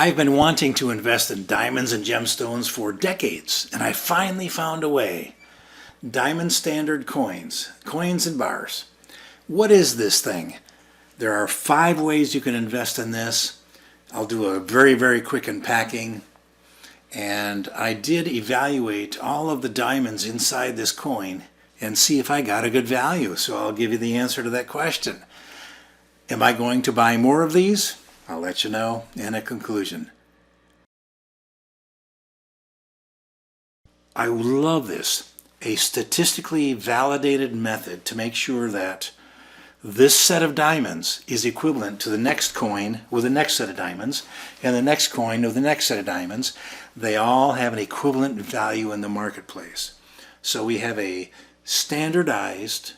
I've been wanting to invest in diamonds and gemstones for decades, and I finally found a way. Diamond Standard coins, coins and bars. What is this thing? There are 5 ways you can invest in this. I'll do a very quick unpacking. And I did evaluate all of the diamonds inside this coin and see if I got a good value. So I'll give you the answer to that question. Am I going to buy more of these? I'll let you know in a conclusion. I love this. A statistically validated method to make sure that this set of diamonds is equivalent to the next coin with the next set of diamonds and the next coin with the next set of diamonds. They all have an equivalent value in the marketplace. So we have a standardized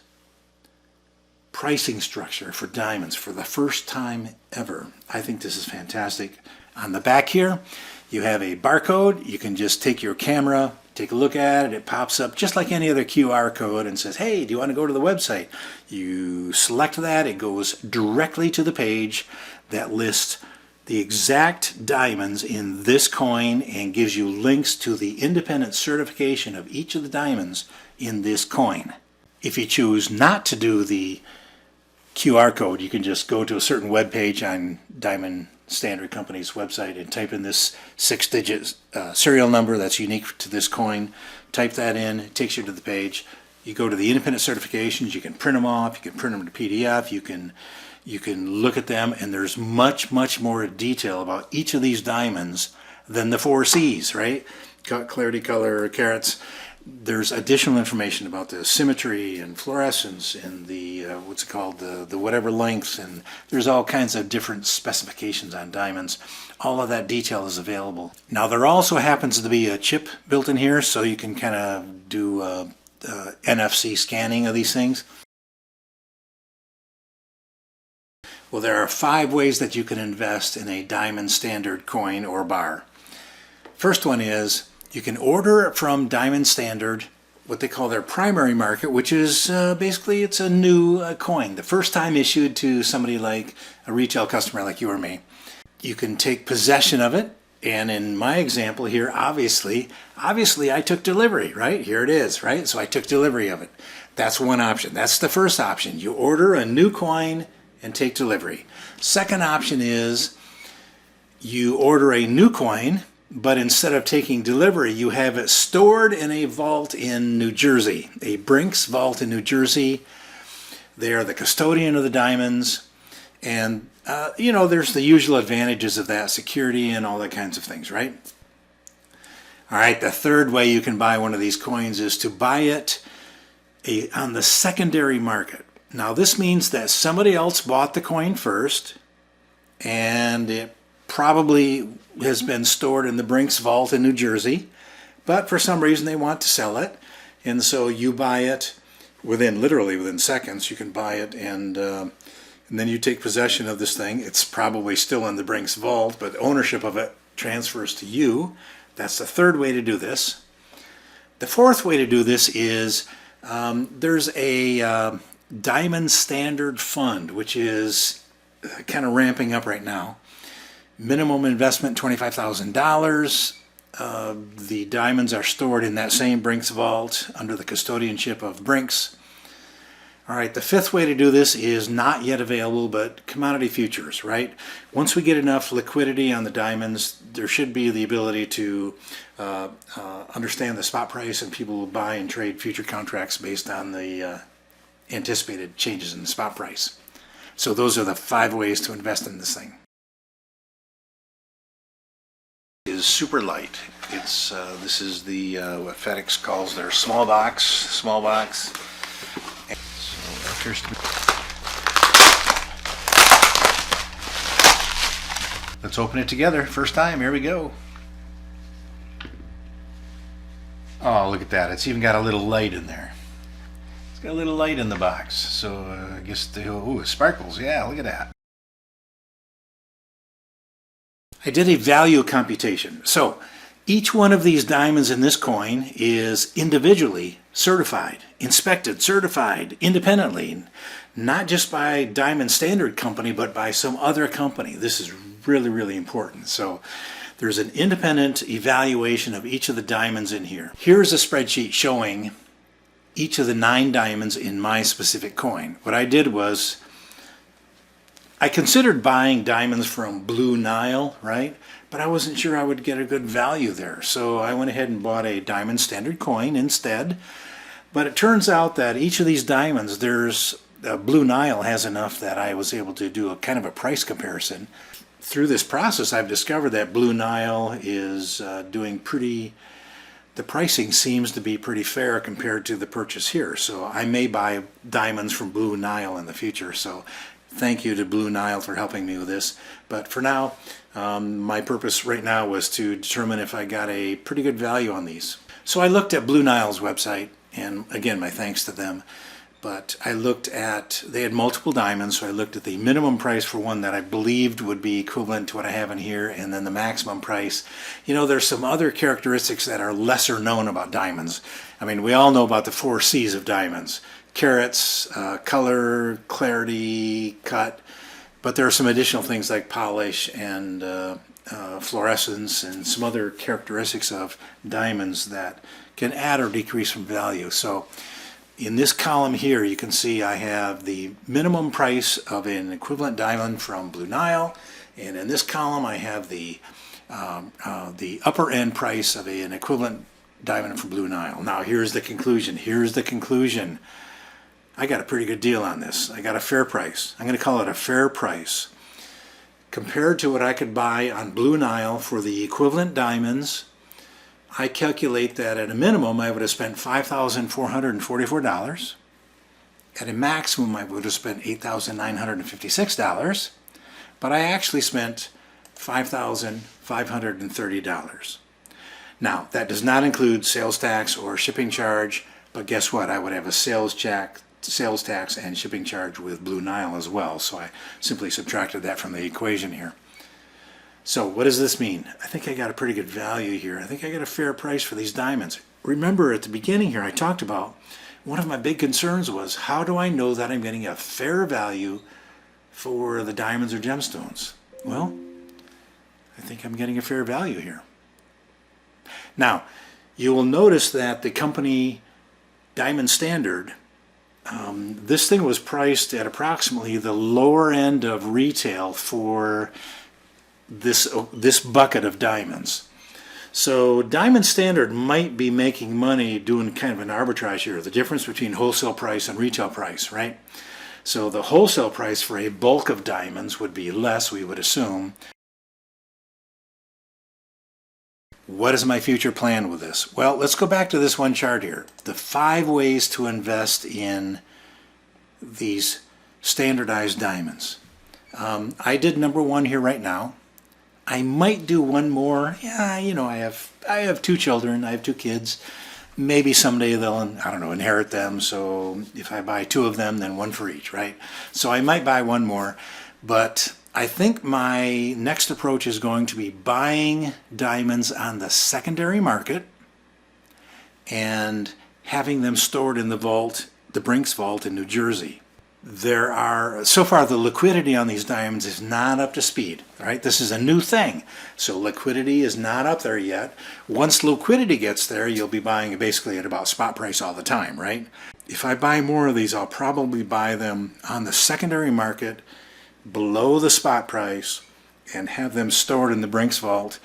pricing structure for diamonds for the first time ever. I think this is fantastic. On the back here, you have a barcode. You can just take your camera, take a look at it. It pops up just like any other QR code and says, hey, do you want to go to the website? You select that. It goes directly to the page that lists the exact diamonds in this coin and gives you links to the independent certification of each of the diamonds in this coin. If you choose not to do the QR code, you can just go to a certain web page on Diamond Standard Company's website and type in this 6-digit serial number that's unique to this coin. Type that in, it takes you to the page. You go to the independent certifications, you can print them off, you can print them to PDF, you can look at them, and there's much more detail about each of these diamonds than the 4 C's, right? Clarity, color, carats. There's additional information about the symmetry and fluorescence and the what's it called, the whatever length, and there's all kinds of different specifications on diamonds. All of that detail is available. Now there also happens to be a chip built in here, so you can kind of do NFC scanning of these things. Well, there are 5 ways that you can invest in a Diamond Standard coin or bar. First one is you can order from Diamond Standard what they call their primary market, which is basically it's a new coin, the first time issued to somebody like a retail customer like you or me. You can take possession of it, and in my example here, obviously I took delivery, right? Here it is, right? So I took delivery of it. That's one option. That's the first option. You order a new coin and take delivery. Second option is you order a new coin, but instead of taking delivery, you have it stored in a vault in New Jersey, a Brinks vault in New Jersey. They are the custodian of the diamonds, and there's the usual advantages of that, security and all that kinds of things, right? All right, the third way you can buy one of these coins is to buy it on the secondary market. Now this means that somebody else bought the coin first, and it probably has been stored in the Brinks vault in New Jersey, but for some reason they want to sell it, and so you buy it literally within seconds. You can buy it, and then you take possession of this thing. It's probably still in the Brinks vault, but ownership of it transfers to you. That's the third way to do this. The fourth way to do this is there's a Diamond Standard Fund, which is kind of ramping up right now. Minimum investment $25,000. The diamonds are stored in that same Brinks vault under the custodianship of Brinks. All right, the fifth way to do this is not yet available, but commodity futures, right? Once we get enough liquidity on the diamonds, there should be the ability to understand the spot price, and people will buy and trade future contracts based on the anticipated changes in the spot price. So those are the 5 ways to invest in this thing. Is super light. It's this is the what FedEx calls their small box. And so that appears to be. Let's open it together. First time. Here we go. Oh, look at that! It's even got a little light in there. It's got a little light in the box. So I guess it sparkles. Yeah, look at that. I did a value computation. So each one of these diamonds in this coin is individually certified, inspected, certified independently, not just by Diamond Standard Company, but by some other company. This is really, really important. So there's an independent evaluation of each of the diamonds in here. Here's a spreadsheet showing each of the 9 diamonds in my specific coin. What I did was I considered buying diamonds from Blue Nile, right? But I wasn't sure I would get a good value there. So I went ahead and bought a Diamond Standard coin instead. But it turns out that each of these diamonds, Blue Nile has enough that I was able to do a kind of a price comparison. Through this process, I've discovered that Blue Nile is doing pretty, the pricing seems to be pretty fair compared to the purchase here. So I may buy diamonds from Blue Nile in the future. So thank you to Blue Nile for helping me with this. But for now, my purpose right now was to determine if I got a pretty good value on these. So I looked at Blue Nile's website, and again, my thanks to them. But I looked at, they had multiple diamonds, so I looked at the minimum price for one that I believed would be equivalent to what I have in here, and then the maximum price. You know, there's some other characteristics that are lesser known about diamonds. I mean, we all know about the 4 C's of diamonds: carats, color, clarity, cut. But there are some additional things like polish and fluorescence and some other characteristics of diamonds that can add or decrease from value. So in this column here, you can see I have the minimum price of an equivalent diamond from Blue Nile, and in this column I have the upper end price of an equivalent diamond from Blue Nile. Now here's the conclusion. Here's the conclusion. I got a pretty good deal on this. I got a fair price. I'm going to call it a fair price. Compared to what I could buy on Blue Nile for the equivalent diamonds, I calculate that at a minimum I would have spent $5,444. At a maximum I would have spent $8,956. But I actually spent $5,530. Now, that does not include sales tax or shipping charge, but guess what? I would have a sales tax and shipping charge with Blue Nile as well, so I simply subtracted that from the equation here. So what does this mean? I think I got a pretty good value here. I think I got a fair price for these diamonds. Remember at the beginning here I talked about one of my big concerns was, how do I know that I'm getting a fair value for the diamonds or gemstones? Well, I think I'm getting a fair value here. Now, you will notice that the company Diamond Standard, this thing was priced at approximately the lower end of retail for this bucket of diamonds. So Diamond Standard might be making money doing kind of an arbitrage here, the difference between wholesale price and retail price, right? So the wholesale price for a bulk of diamonds would be less, we would assume. What is my future plan with this? Well, let's go back to this one chart here. The 5 ways to invest in these standardized diamonds. I did number 1 here right now. I might do one more. Yeah, you know, I have 2 children. I have 2 kids. Maybe someday they'll, I don't know, inherit them. So if I buy 2 of them, then 1 for each, right? So I might buy one more. But I think my next approach is going to be buying diamonds on the secondary market and having them stored in the vault, the Brinks Vault in New Jersey. So far the liquidity on these diamonds is not up to speed, right? This is a new thing, so liquidity is not up there yet. Once liquidity gets there, you'll be buying basically at about spot price all the time, right? If I buy more of these, I'll probably buy them on the secondary market below the spot price and have them stored in the Brinks Vault.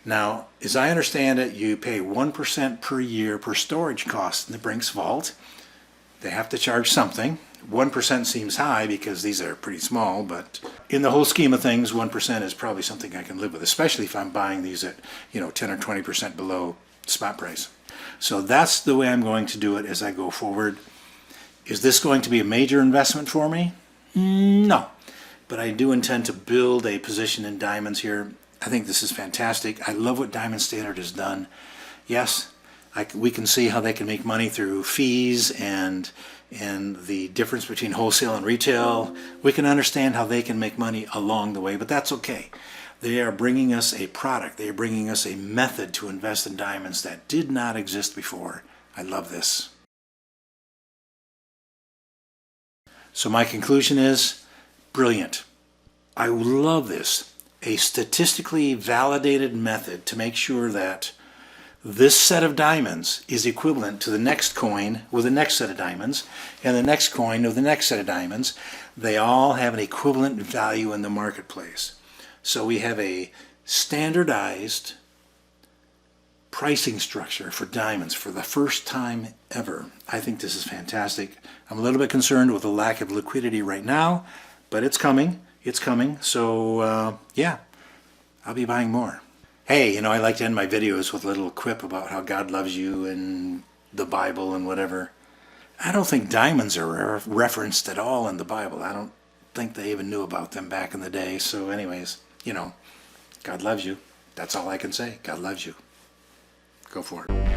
Now, as I understand it, you pay 1% per year per storage cost in the Brinks Vault. They have to charge something. 1% seems high because these are pretty small, but in the whole scheme of things, 1% is probably something I can live with, especially if I'm buying these at 10 or 20% below spot price. So that's the way I'm going to do it as I go forward. Is this going to be a major investment for me? No, but I do intend to build a position in diamonds here. I think this is fantastic. I love what Diamond Standard has done. Yes, we can see how they can make money through fees and the difference between wholesale and retail. We can understand how they can make money along the way, but that's okay. They are bringing us a product. They are bringing us a method to invest in diamonds that did not exist before. I love this. So my conclusion is, brilliant. I love this. a statistically validated method to make sure that this set of diamonds is equivalent to the next coin with the next set of diamonds, and the next coin with the next set of diamonds. They all have an equivalent value in the marketplace. So we have a standardized pricing structure for diamonds for the first time ever. I think this is fantastic. I'm a little bit concerned with the lack of liquidity right now, but it's coming. It's coming. So yeah, I'll be buying more. Hey, I like to end my videos with a little quip about how God loves you and the Bible and whatever. I don't think diamonds are referenced at all in the Bible. I don't think they even knew about them back in the day. So anyways, God loves you. That's all I can say. God loves you. Go for it.